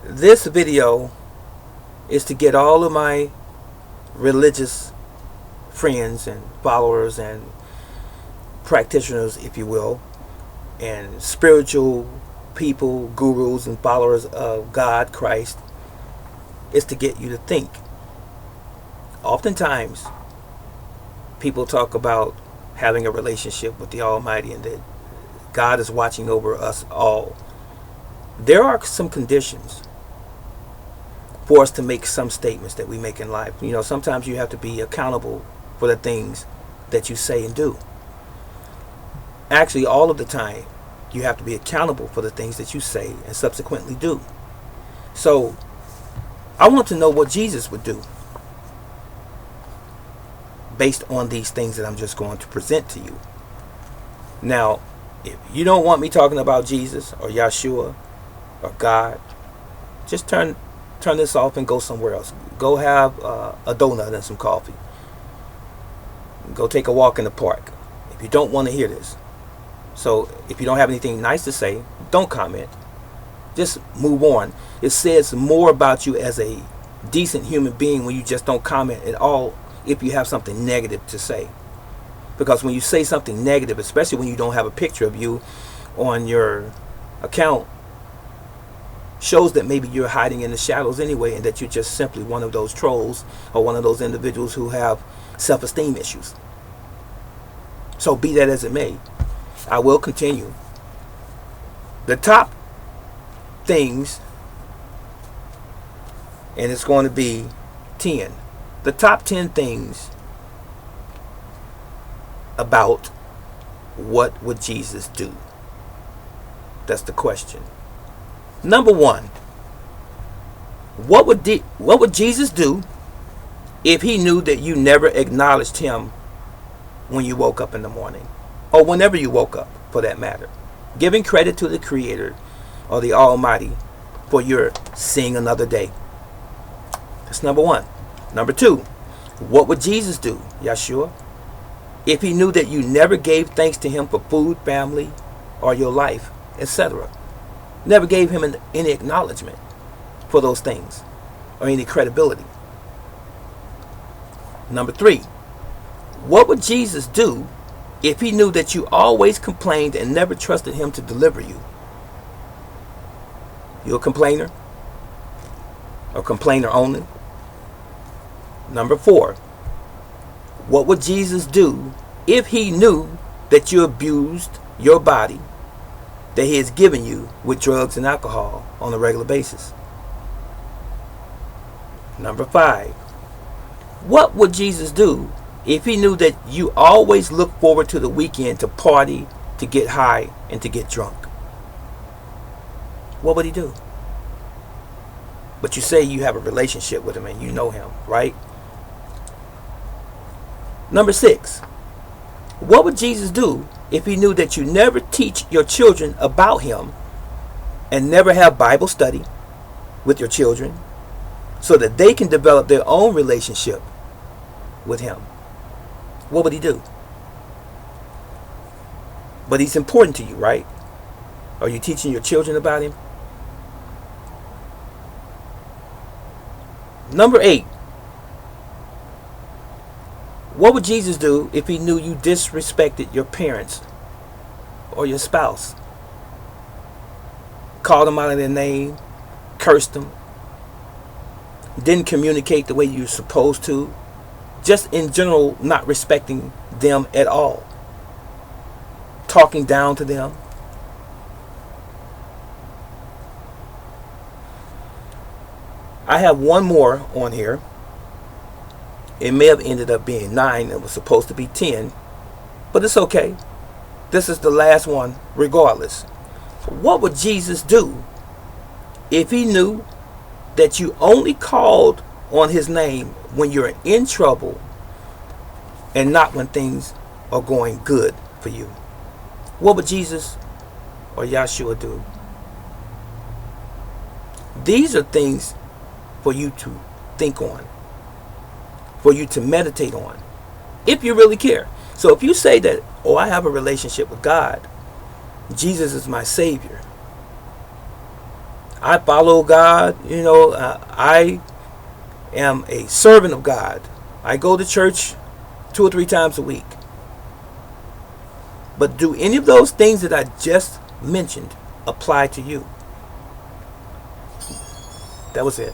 This video is to get all of my religious friends and followers and practitioners, if you will, and spiritual people, gurus and followers of God, Christ, is to get you to think. Oftentimes, people talk about having a relationship with the Almighty and that God is watching over us all. There are some conditions for us to make some statements that we make in life. You know, sometimes you have to be accountable for the things that you say and do. Actually, all of the time, you have to be accountable for the things that you say and subsequently do. So, I want to know what Jesus would do based on these things that I'm just going to present to you. Now, if you don't want me talking about Jesus or Yahshua or God, just turn this off and go somewhere else. Go have a donut and some coffee. Go take a walk in the park if you don't want to hear this. So if you don't have anything nice to say, don't comment. Just move on. It says more about you as a decent human being when you just don't comment at all if you have something negative to say. Because when you say something negative, especially when you don't have a picture of you on your account, shows that maybe you're hiding in the shadows anyway, and that you're just simply one of those trolls or one of those individuals who have self-esteem issues. So be that as it may, I will continue. The top things, and it's going to be 10. The top 10 things about what would Jesus do? That's the question. Number 1, what would Jesus do if he knew that you never acknowledged him when you woke up in the morning, or whenever you woke up for that matter, giving credit to the Creator or the Almighty for your seeing another day? That's number 1. Number 2, what would Jesus do, Yahshua, if he knew that you never gave thanks to him for food, family, or your life, etc.? Never gave him any acknowledgement for those things or any credibility. Number 3, what would Jesus do if he knew that you always complained and never trusted him to deliver you? You're a complainer, or complainer only? Number 4, what would Jesus do if he knew that you abused your body that he has given you with drugs and alcohol on a regular basis? Number 5, what would Jesus do if he knew that you always look forward to the weekend to party, to get high, and to get drunk? What would he do? But you say you have a relationship with him and you know him, right? Number 6, what would Jesus do if he knew that you never teach your children about him and never have Bible study with your children so that they can develop their own relationship with him? What would he do? But he's important to you, right? Are you teaching your children about him? Number 8, what would Jesus do if he knew you disrespected your parents or your spouse? Called them out of their name, cursed them, didn't communicate the way you're supposed to, just in general not respecting them at all, talking down to them. I have one more on here. It may have ended up being 9. It was supposed to be 10, but it's okay. This is the last one regardless. What would Jesus do if he knew that you only called on his name when you're in trouble and not when things are going good for you? What would Jesus or Yahshua do? These are things for you to think on, for you to meditate on, if you really care. So if you say that, oh, I have a relationship with God, Jesus is my Savior, I follow God. You know, I am a servant of God. I go to church 2 or 3 times a week. But do any of those things that I just mentioned apply to you? That was it.